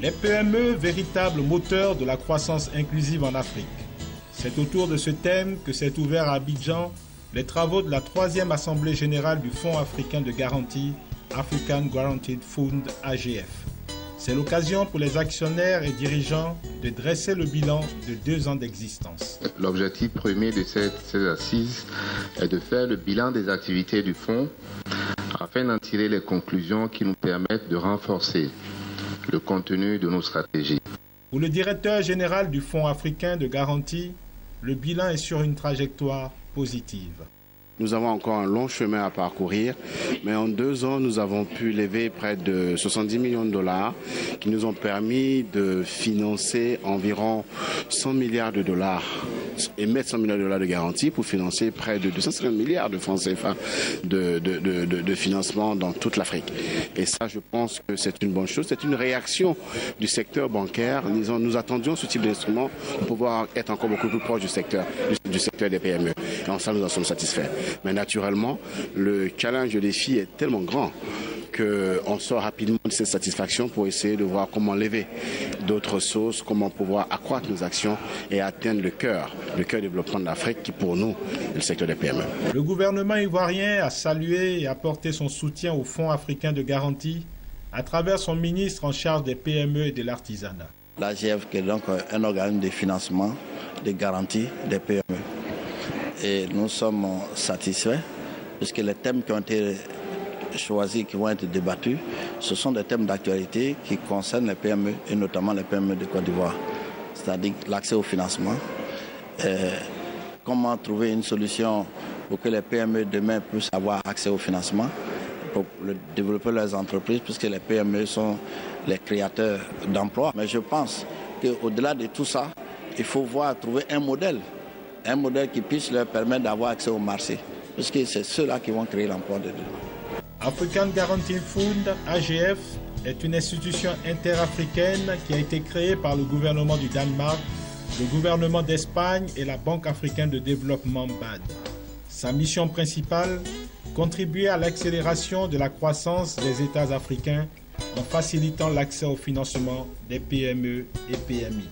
Les PME, véritables moteurs de la croissance inclusive en Afrique. C'est autour de ce thème que s'est ouvert à Abidjan les travaux de la 3e Assemblée générale du Fonds africain de garantie, African Guaranteed Fund AGF. C'est l'occasion pour les actionnaires et dirigeants de dresser le bilan de 2 ans d'existence. L'objectif premier de ces assises est de faire le bilan des activités du Fonds afin d'en tirer les conclusions qui nous permettent de renforcer le contenu de nos stratégies. Pour le directeur général du Fonds africain de garantie, le bilan est sur une trajectoire positive. Nous avons encore un long chemin à parcourir, mais en 2 ans, nous avons pu lever près de 70 millions de dollars qui nous ont permis de financer environ 100 milliards de dollars et mettre 100 milliards de dollars de garantie pour financer près de 250 milliards de francs CFA de financement dans toute l'Afrique. Et ça, je pense que c'est une bonne chose. C'est une réaction du secteur bancaire. Nous attendions ce type d'instrument pour pouvoir être encore beaucoup plus proche du secteur des PME. Et en ça, nous en sommes satisfaits. Mais naturellement, le challenge, le défi est tellement grand qu'on sort rapidement de cette satisfaction pour essayer de voir comment lever d'autres sources, comment pouvoir accroître nos actions et atteindre le cœur développement de l'Afrique qui pour nous est le secteur des PME. Le gouvernement ivoirien a salué et apporté son soutien au Fonds africain de garantie à travers son ministre en charge des PME et de l'artisanat. L'AGF qui est donc un organisme de financement, de garantie des PME. Et nous sommes satisfaits puisque les thèmes qui ont été choisis, qui vont être débattus, ce sont des thèmes d'actualité qui concernent les PME et notamment les PME de Côte d'Ivoire. C'est-à-dire l'accès au financement, comment trouver une solution pour que les PME demain puissent avoir accès au financement, pour développer leurs entreprises, puisque les PME sont les créateurs d'emplois. Mais je pense qu'au-delà de tout ça, il faut trouver un modèle qui puisse leur permettre d'avoir accès au marché, puisque c'est ceux-là qui vont créer l'emploi de demain. African Guaranteed Fund, AGF, est une institution interafricaine qui a été créée par le gouvernement du Danemark, le gouvernement d'Espagne et la Banque africaine de développement BAD. Sa mission principale, contribuer à l'accélération de la croissance des États africains en facilitant l'accès au financement des PME et PMI.